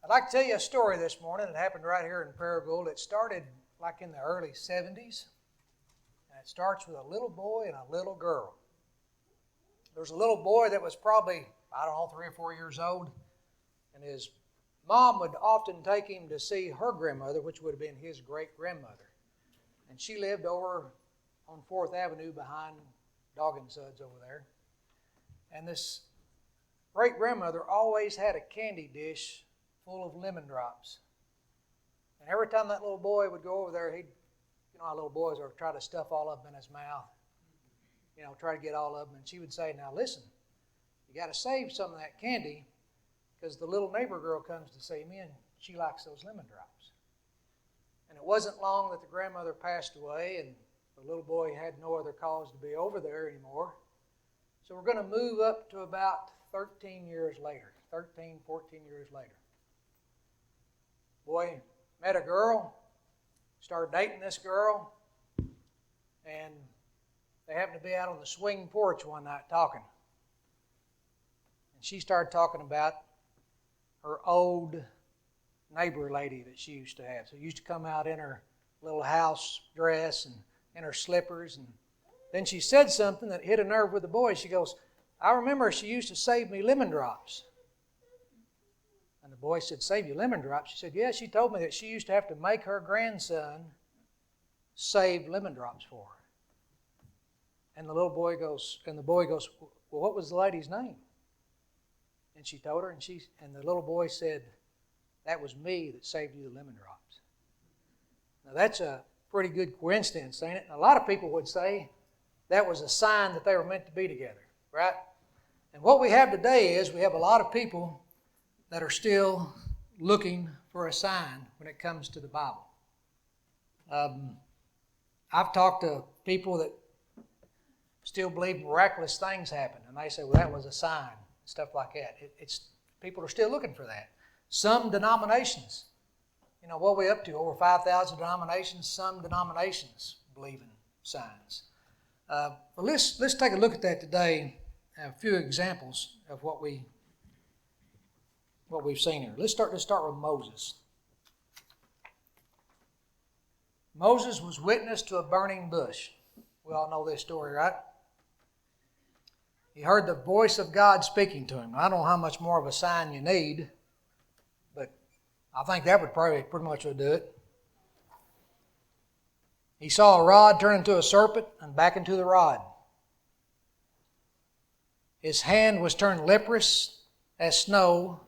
I'd like to tell you a story this morning that happened right here in Paragould. It started like in the early 70s. And it starts with a little boy and a little girl. There was a little boy that was probably, 3 or 4 years old. And his mom would often take him to see her grandmother, which would have been his great-grandmother. And she lived over on 4th Avenue behind Dog and Suds over there. And this great-grandmother always had a candy dish full of lemon drops. And every time that little boy would go over there, you know how little boys are, try to stuff all of them in his mouth. Try to get all of them. And she would say, now listen, you got to save some of that candy because the little neighbor girl comes to see me and she likes those lemon drops. And it wasn't long that the grandmother passed away and the little boy had no other cause to be over there anymore. So we're going to move up to about 13, 14 years later. Boy met a girl, started dating this girl, and they happened to be out on the swing porch one night talking. And she started talking about her old neighbor lady that she used to have. So she used to come out in her little house dress and in her slippers. And then she said something that hit a nerve with the boy. She goes, I remember she used to save me lemon drops. And the boy said, save you lemon drops? She said, yeah, she told me that she used to have to make her grandson save lemon drops for her. And the boy goes, well, what was the lady's name? And she told her, and the little boy said, that was me that saved you the lemon drops. Now that's a pretty good coincidence, ain't it? And a lot of people would say that was a sign that they were meant to be together, right? And what we have today is we have a lot of people that are still looking for a sign when it comes to the Bible. I've talked to people that still believe miraculous things happen, and they say, well, that was a sign, stuff like that. People are still looking for that. Some denominations, what are we up to? Over 5,000 denominations. Some denominations believe in signs. But let's take a look at that today. A few examples of what we've seen here. Let's start with Moses. Moses was witness to a burning bush. We all know this story, right? He heard the voice of God speaking to him. I don't know how much more of a sign you need, but I think that would probably pretty much would do it. He saw a rod turn into a serpent and back into the rod. His hand was turned leprous as snow,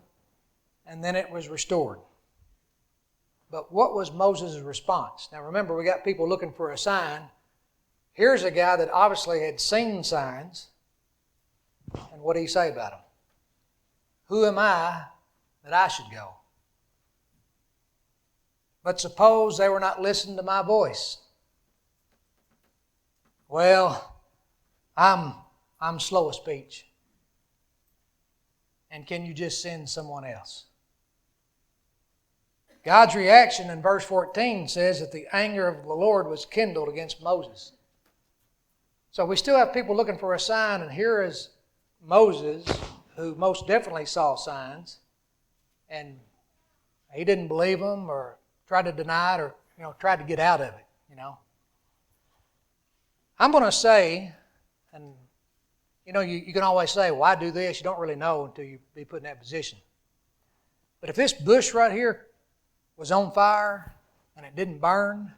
and then it was restored. But what was Moses' response? Now remember, we got people looking for a sign. Here's a guy that obviously had seen signs. And what did he say about them? Who am I that I should go? But suppose they were not listening to my voice. Well, I'm slow of speech. And can you just send someone else? God's reaction in verse 14 says that the anger of the Lord was kindled against Moses. So we still have people looking for a sign, and here is Moses, who most definitely saw signs, and he didn't believe them or tried to deny it or tried to get out of it. I'm going to say, and you can always say, well, I do this. You don't really know until you be put in that position. But if this bush right here was on fire and it didn't burn,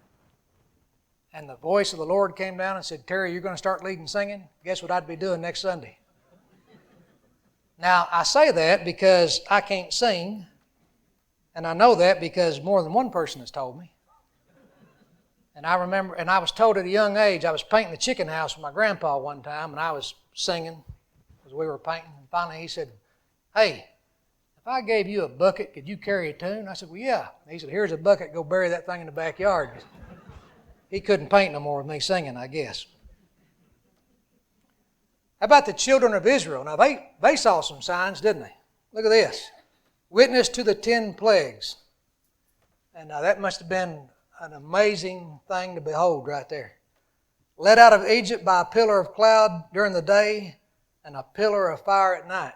and the voice of the Lord came down and said, Terry, you're going to start leading singing, guess what I'd be doing next Sunday? Now, I say that because I can't sing, and I know that because more than one person has told me. And I remember, and I was told at a young age, I was painting the chicken house with my grandpa one time, and I was singing as we were painting, and finally he said, hey, if I gave you a bucket, could you carry a tune? I said, well, yeah. And he said, here's a bucket, go bury that thing in the backyard. He couldn't paint no more with me singing, I guess. How about the children of Israel? Now, they saw some signs, didn't they? Look at this. Witness to the 10 plagues. And that must have been an amazing thing to behold right there. Led out of Egypt by a pillar of cloud during the day and a pillar of fire at night.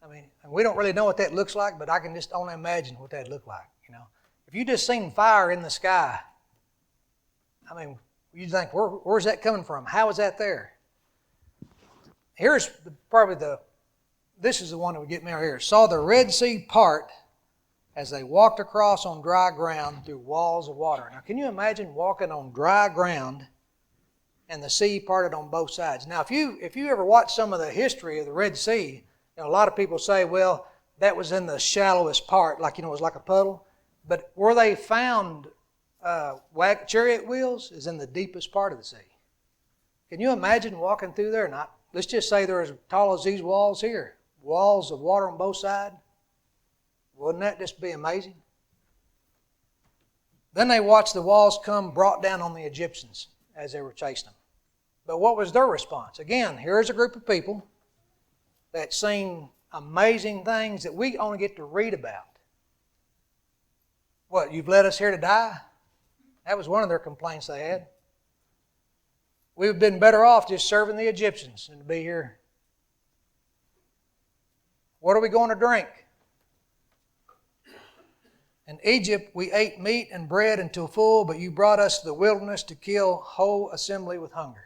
I mean, and we don't really know what that looks like, but I can just only imagine what that looked like, you know. If you just seen fire in the sky, I mean, you think, where's that coming from? How is that there? Here's this is the one that would get me out here. Saw the Red Sea part as they walked across on dry ground through walls of water. Now, can you imagine walking on dry ground and the sea parted on both sides? Now, if you ever watch some of the history of the Red Sea, you know, a lot of people say, well, that was in the shallowest part, like, you know, it was like a puddle. But where they found chariot wheels is in the deepest part of the sea. Can you imagine walking through there? Not, let's just say they're as tall as these walls here. Walls of water on both sides. Wouldn't that just be amazing? Then they watched the walls come brought down on the Egyptians as they were chasing them. But what was their response? Again, here's a group of people that seen amazing things that we only get to read about. What, you've led us here to die? That was one of their complaints they had. We've been better off just serving the Egyptians than to be here. What are we going to drink? In Egypt we ate meat and bread until full, but you brought us to the wilderness to kill whole assembly with hunger.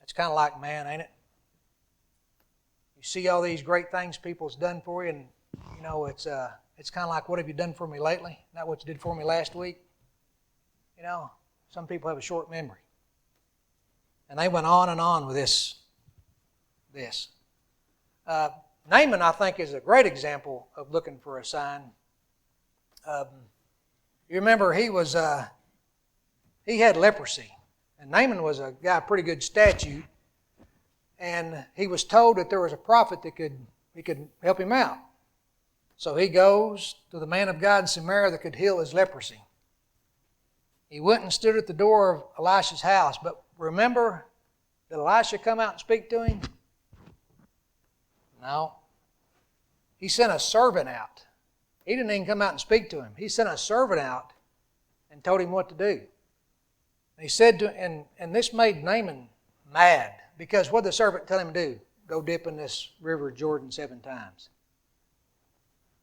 It's kind of like man, ain't it? You see all these great things people's done for you, and you know it's kind of like, what have you done for me lately? Not what you did for me last week. You know, some people have a short memory. And they went on and on with this. Naaman, I think, is a great example of looking for a sign. You remember he had leprosy. And Naaman was a guy, pretty good statue. And he was told that there was a prophet that could help him out. So he goes to the man of God in Samaria that could heal his leprosy. He went and stood at the door of Elisha's house. But remember, did Elisha come out and speak to him? No. He sent a servant out. He didn't even come out and speak to him. He sent a servant out and told him what to do. He said to, and this made Naaman mad, because what did the servant tell him to do? Go dip in this river Jordan 7 times.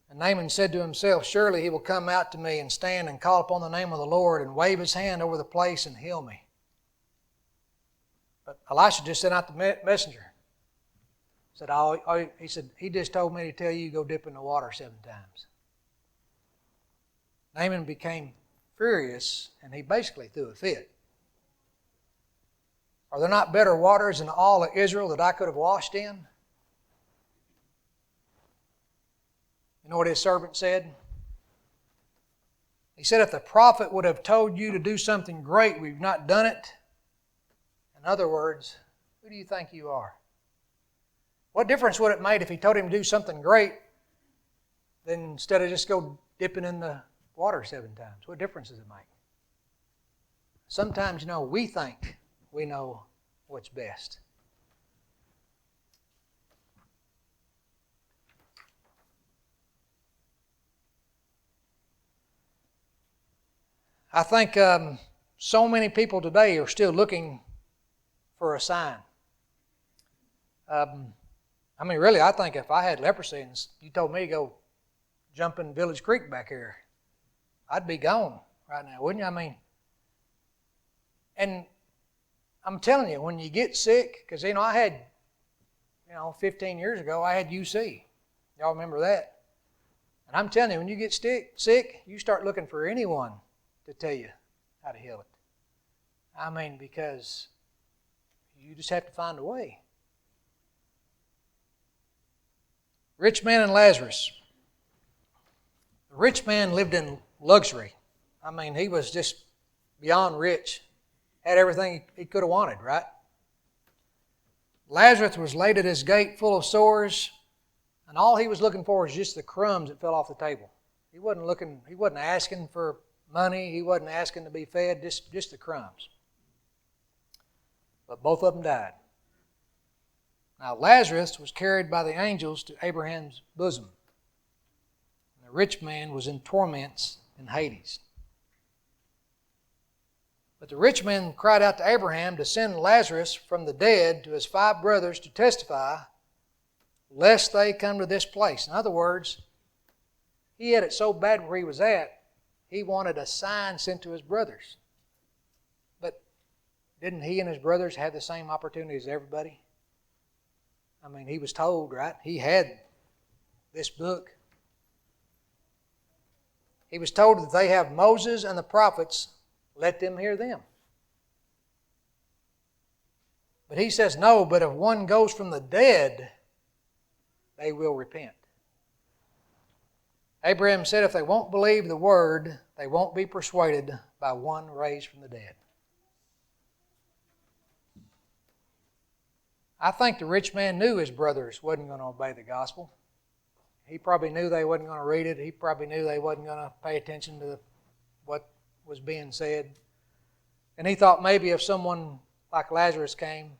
And Naaman said to himself, surely he will come out to me and stand and call upon the name of the Lord and wave his hand over the place and heal me. But Elisha just sent out the messenger. He said, he just told me to tell you, go dip in the water 7 times. Naaman became furious, and he basically threw a fit. Are there not better waters in all of Israel that I could have washed in? You know what his servant said? He said, if the prophet would have told you to do something great, we've not done it. In other words, who do you think you are? What difference would it make if he told him to do something great, then instead of just go dipping in the water 7 times? What difference does it make? Sometimes, you know, we think we know what's best. I think so many people today are still looking for a sign. I mean, really, I think if I had leprosy and you told me to go jump in Village Creek back here, I'd be gone right now, wouldn't you? I mean, and I'm telling you, when you get sick, because, you know, I had, 15 years ago, I had UC. Y'all remember that? And I'm telling you, when you get sick, you start looking for anyone to tell you how to heal it. I mean, because you just have to find a way. Rich man and Lazarus. The rich man lived in luxury. I mean, he was just beyond rich. Had everything he could have wanted, right? Lazarus was laid at his gate full of sores, and all he was looking for was just the crumbs that fell off the table. He wasn't asking for money, he wasn't asking to be fed, just the crumbs. But both of them died. Now Lazarus was carried by the angels to Abraham's bosom. And the rich man was in torments in Hades. But the rich man cried out to Abraham to send Lazarus from the dead to his 5 brothers to testify, lest they come to this place. In other words, he had it so bad where he was at, he wanted a sign sent to his brothers. But didn't he and his brothers have the same opportunity as everybody? I mean, he was told, right? He had this book. He was told that they have Moses and the prophets. Let them hear them. But he says, no, but if one goes from the dead, they will repent. Abraham said if they won't believe the word, they won't be persuaded by one raised from the dead. I think the rich man knew his brothers wasn't going to obey the gospel. He probably knew they wasn't going to read it. He probably knew they wasn't going to pay attention to what was being said. And he thought maybe if someone like Lazarus came,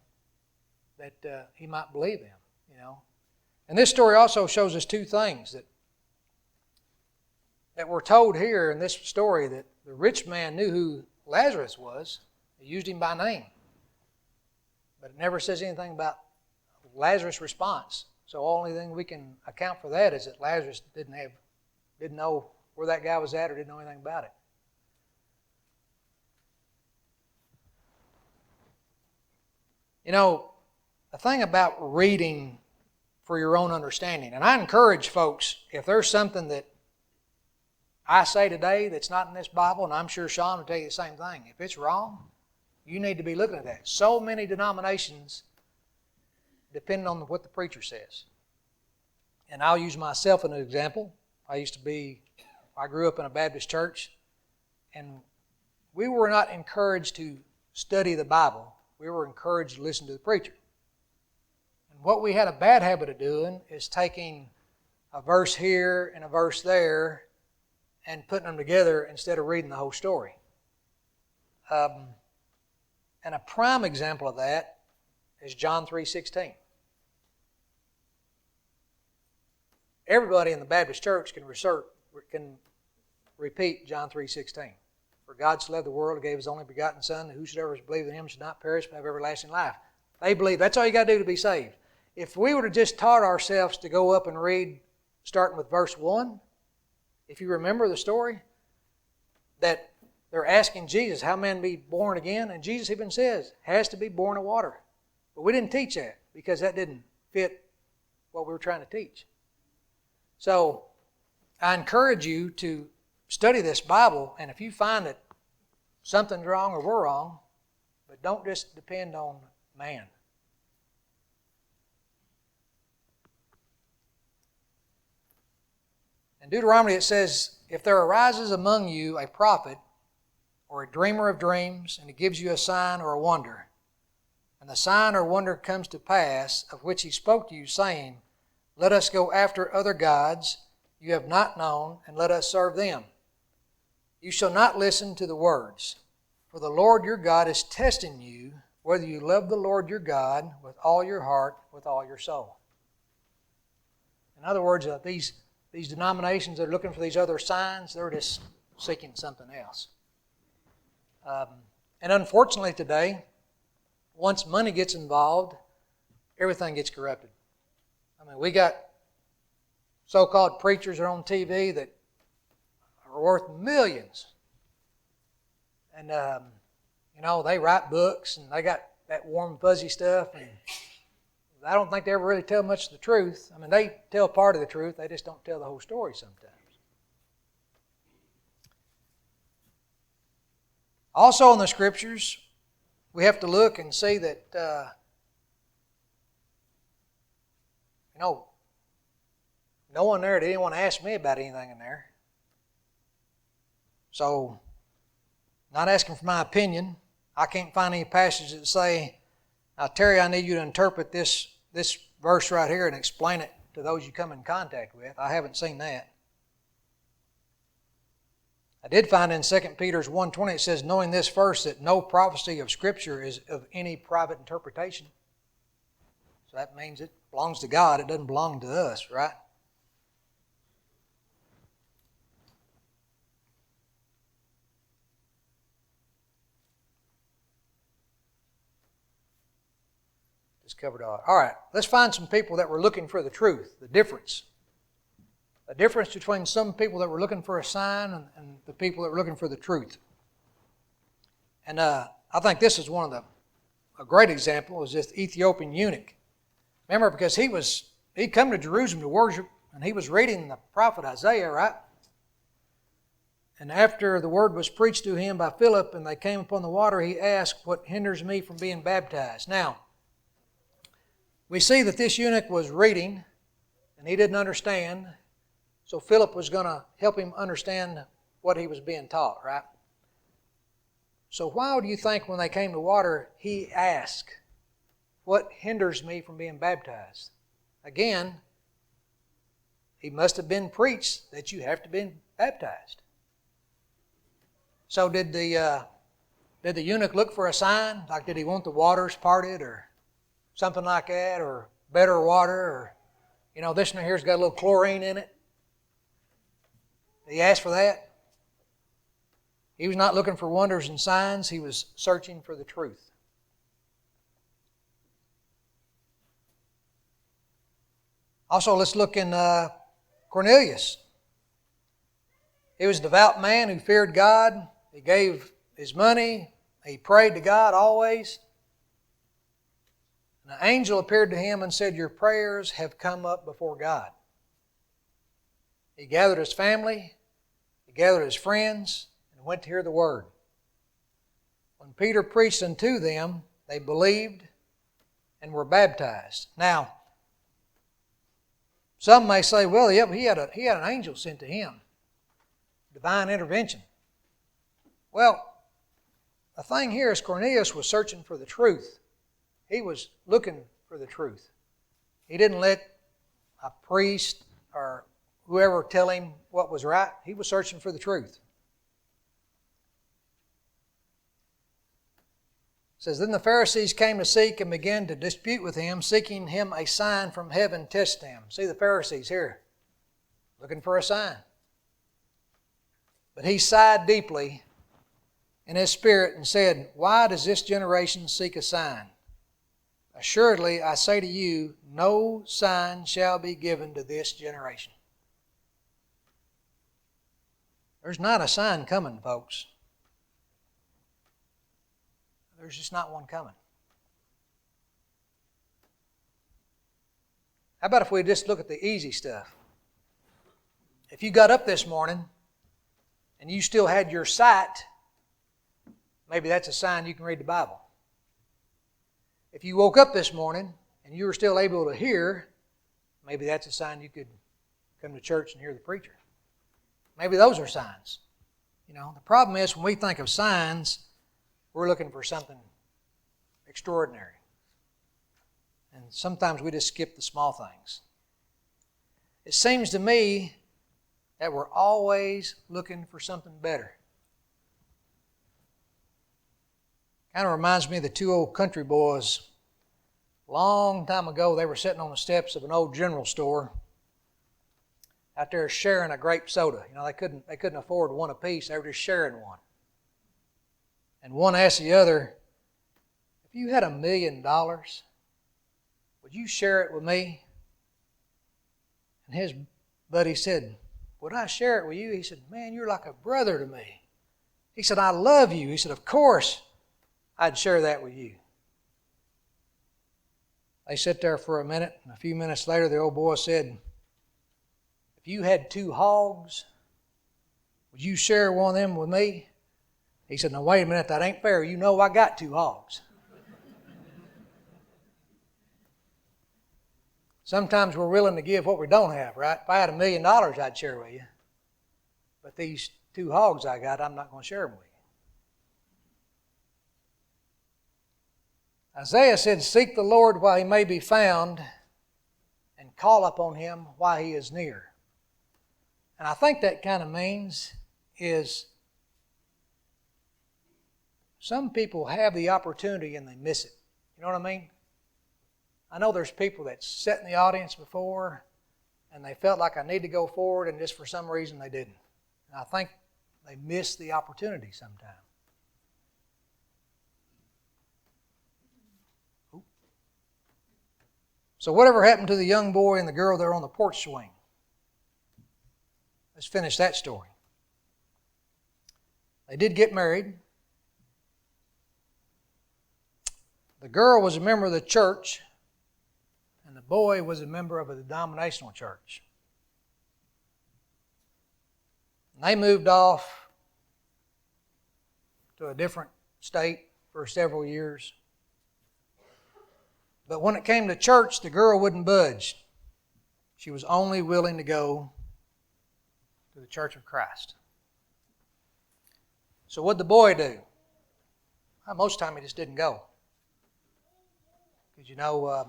that he might believe them, you know. And this story also shows us 2 things that we're told here in this story, that the rich man knew who Lazarus was. He used him by name. But it never says anything about Lazarus' response. So the only thing we can account for that is that Lazarus didn't know where that guy was at or didn't know anything about it. You know, the thing about reading for your own understanding, and I encourage folks, if there's something that I say today that's not in this Bible, and I'm sure Sean will tell you the same thing, if it's wrong, you need to be looking at that. So many denominations depending on what the preacher says. And I'll use myself as an example. I grew up in a Baptist church, and we were not encouraged to study the Bible. We were encouraged to listen to the preacher. And what we had a bad habit of doing is taking a verse here and a verse there and putting them together instead of reading the whole story. And a prime example of that is John 3:16. Everybody in the Baptist church can repeat John 3:16. For God so loved the world, He gave His only begotten Son, that whosoever believes in Him should not perish but have everlasting life. They believe. That's all you got to do to be saved. If we would have just taught ourselves to go up and read, starting with verse 1, if you remember the story, that they're asking Jesus, how man be born again? And Jesus even says, has to be born of water. But we didn't teach that because that didn't fit what we were trying to teach. So I encourage you to study this Bible, and if you find that something's wrong or we're wrong, but don't just depend on man. In Deuteronomy it says, if there arises among you a prophet or a dreamer of dreams, and he gives you a sign or a wonder, and the sign or wonder comes to pass, of which he spoke to you, saying, let us go after other gods you have not known, and let us serve them. You shall not listen to the words, for the Lord your God is testing you, whether you love the Lord your God with all your heart, with all your soul. In other words, these denominations that are looking for these other signs, they're just seeking something else. And unfortunately today, once money gets involved, everything gets corrupted. I mean, we got so-called preachers that are on TV that are worth millions. And, they write books and they got that warm, fuzzy stuff. And I don't think they ever really tell much of the truth. I mean, they tell part of the truth. They just don't tell the whole story sometimes. Also in the Scriptures, we have to look and see that, no one there didn't want to ask me about anything in there. So, not asking for my opinion. I can't find any passages that say, now Terry, I need you to interpret this verse right here and explain it to those you come in contact with. I haven't seen that. I did find in 2 Peter 1:20 it says, knowing this first, that no prophecy of Scripture is of any private interpretation. So that means it belongs to God. It doesn't belong to us, right? covered all. All right, let's find some people that were looking for the truth, the difference. The difference between some people that were looking for a sign and the people that were looking for the truth. And I think this is a great example, is this Ethiopian eunuch. Remember, because he'd come to Jerusalem to worship, and he was reading the prophet Isaiah, right? And after the word was preached to him by Philip and they came upon the water, he asked, "What hinders me from being baptized?" Now, we see that this eunuch was reading and he didn't understand, so Philip was going to help him understand what he was being taught, right? So why do you think when they came to water, he asked, "What hinders me from being baptized?" Again, he must have been preached that you have to be baptized. So did the eunuch look for a sign? Like, did he want the waters parted or something like that, or better water, or, this one here's got a little chlorine in it? Did he ask for that? He was not looking for wonders and signs. He was searching for the truth. Also, let's look in Cornelius. He was a devout man who feared God. He gave his money. He prayed to God always. And an angel appeared to him and said, "Your prayers have come up before God." He gathered his family. He gathered his friends and went to hear the word. When Peter preached unto them, they believed and were baptized. Now, some may say, well, yeah, he had an angel sent to him. Divine intervention. Well, the thing here is Cornelius was searching for the truth. He was looking for the truth. He didn't let a priest or whoever tell him what was right. He was searching for the truth. It says, "Then the Pharisees came to seek and began to dispute with him, seeking him a sign from heaven to test him." See the Pharisees here, looking for a sign. But he sighed deeply in his spirit and said, "Why does this generation seek a sign? Assuredly, I say to you, no sign shall be given to this generation." There's not a sign coming, folks. There's just not one coming. How about if we just look at the easy stuff? If you got up this morning and you still had your sight, maybe that's a sign you can read the Bible. If you woke up this morning and you were still able to hear, maybe that's a sign you could come to church and hear the preacher. Maybe those are signs. The problem is when we think of signs, we're looking for something extraordinary. And sometimes we just skip the small things. It seems to me that we're always looking for something better. Kind of reminds me of the two old country boys. Long time ago, they were sitting on the steps of an old general store out there sharing a grape soda. They couldn't afford one apiece. They were just sharing one. And one asked the other, "If you had $1 million, would you share it with me?" And his buddy said, "Would I share it with you?" He said, "Man, you're like a brother to me." He said, "I love you." He said, "Of course I'd share that with you." They sat there for a minute, and a few minutes later the old boy said, "If you had 2 hogs, would you share one of them with me?" He said, "Now wait a minute, that ain't fair. You know I got 2 hogs." Sometimes we're willing to give what we don't have, right? If I had $1 million, I'd share with you. But these 2 hogs I got, I'm not going to share them with you. Isaiah said, "Seek the Lord while he may be found, and call upon him while he is near." And I think that kind of means is some people have the opportunity and they miss it. You know what I mean? I know there's people that sat in the audience before and they felt like I need to go forward, and just for some reason they didn't. And I think they missed the opportunity sometime. So whatever happened to the young boy and the girl there on the porch swing? Let's finish that story. They did get married. The girl was a member of the church, and the boy was a member of a denominational church. And they moved off to a different state for several years. But when it came to church, the girl wouldn't budge. She was only willing to go to the Church of Christ. So what'd the boy do? Well, most of the time he just didn't go. Because the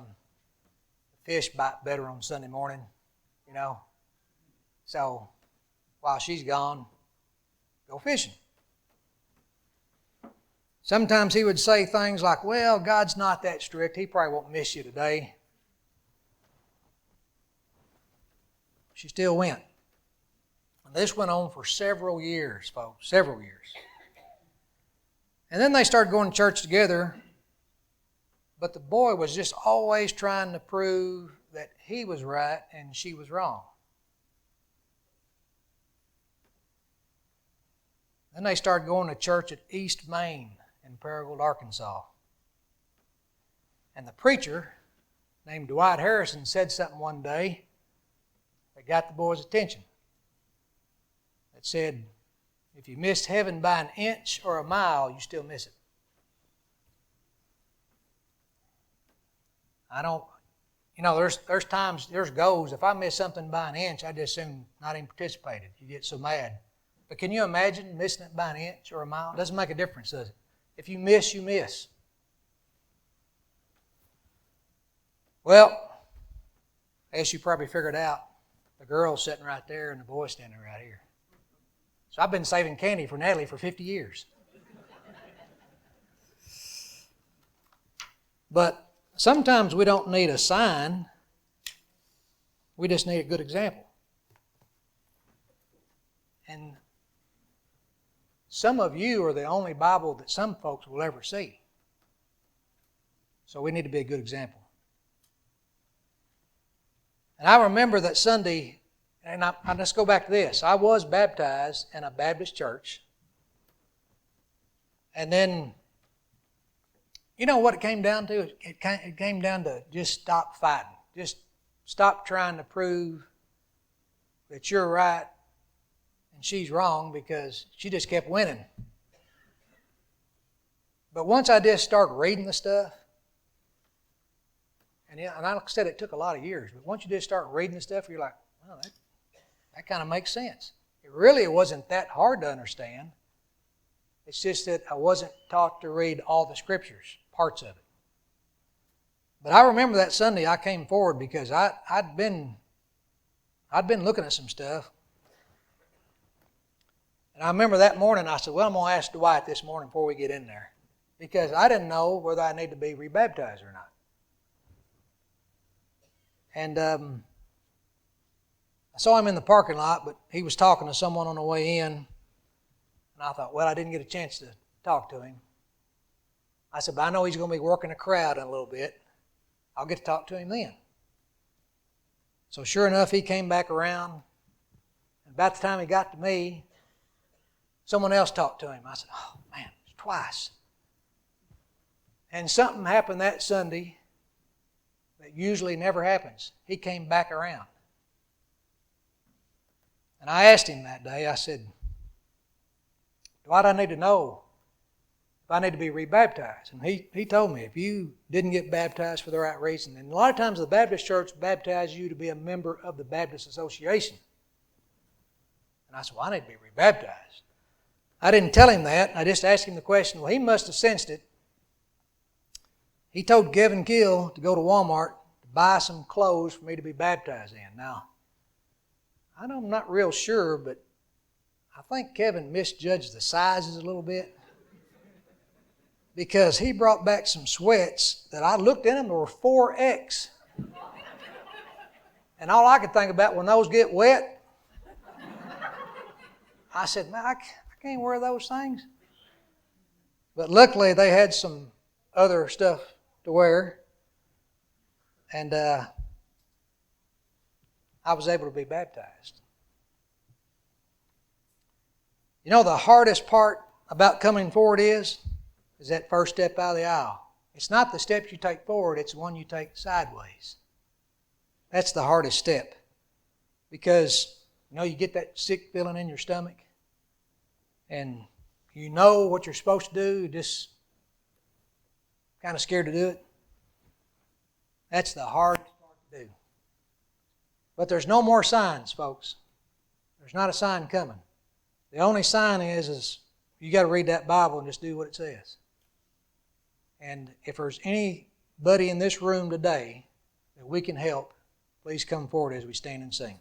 fish bite better on Sunday morning, So while she's gone, go fishing. Sometimes he would say things like, well, God's not that strict. He probably won't miss you today. She still went. And this went on for several years, folks, several years. And then they started going to church together, but the boy was just always trying to prove that he was right and she was wrong. Then they started going to church at East Main in Paragould, Arkansas. And the preacher, named Dwight Harrison, said something one day that got the boy's attention. It said, if you missed heaven by an inch or a mile, you still miss it. There's times, there's goals. If I miss something by an inch, I just assume not even participated. You get so mad. But can you imagine missing it by an inch or a mile? It doesn't make a difference, does it? If you miss, you miss. Well, as you probably figured out, the girl's sitting right there and the boy's standing right here. So I've been saving candy for Natalie for 50 years. But sometimes we don't need a sign. We just need a good example. And some of you are the only Bible that some folks will ever see. So we need to be a good example. And I remember that Sunday, and let's go back to this. I was baptized in a Baptist church. And then, you know what it came down to? It came down to just stop fighting. Just stop trying to prove that you're right and she's wrong, because she just kept winning. But once I just started reading the stuff, and like I said, it took a lot of years, but once you just start reading the stuff, you're like, well, that kind of makes sense. It wasn't that hard to understand. It's just that I wasn't taught to read all the scriptures, parts of it. But I remember that Sunday I came forward because I'd been looking at some stuff. And I remember that morning I said, well, I'm going to ask Dwight this morning before we get in there, because I didn't know whether I need to be rebaptized or not. And I saw him in the parking lot, but he was talking to someone on the way in. And I thought, well, I didn't get a chance to talk to him. I said, but I know he's going to be working a crowd in a little bit. I'll get to talk to him then. So sure enough, he came back around. And about the time he got to me, someone else talked to him. I said, oh, man, it's twice. And something happened that Sunday that usually never happens. He came back around. And I asked him that day, I said, Dwight, I need to know if I need to be rebaptized. And he told me, if you didn't get baptized for the right reason, and a lot of times the Baptist church baptizes you to be a member of the Baptist Association. And I said, well, I need to be rebaptized. I didn't tell him that. I just asked him the question. Well, he must have sensed it. He told Kevin Kill to go to Walmart to buy some clothes for me to be baptized in. Now, I'm not real sure, but I think Kevin misjudged the sizes a little bit, because he brought back some sweats that I looked in them, there were 4X. And all I could think about, when those get wet, I said, man, I can't wear those things. But luckily they had some other stuff to wear. And I was able to be baptized. You know, the hardest part about coming forward is that first step out of the aisle. It's not the steps you take forward, it's the one you take sideways. That's the hardest step. Because, you know, you get that sick feeling in your stomach, and you know what you're supposed to do, you're just kind of scared to do it. That's the hardest part to do. But there's no more signs, folks. There's not a sign coming. The only sign is you got to read that Bible and just do what it says. And if there's anybody in this room today that we can help, please come forward as we stand and sing.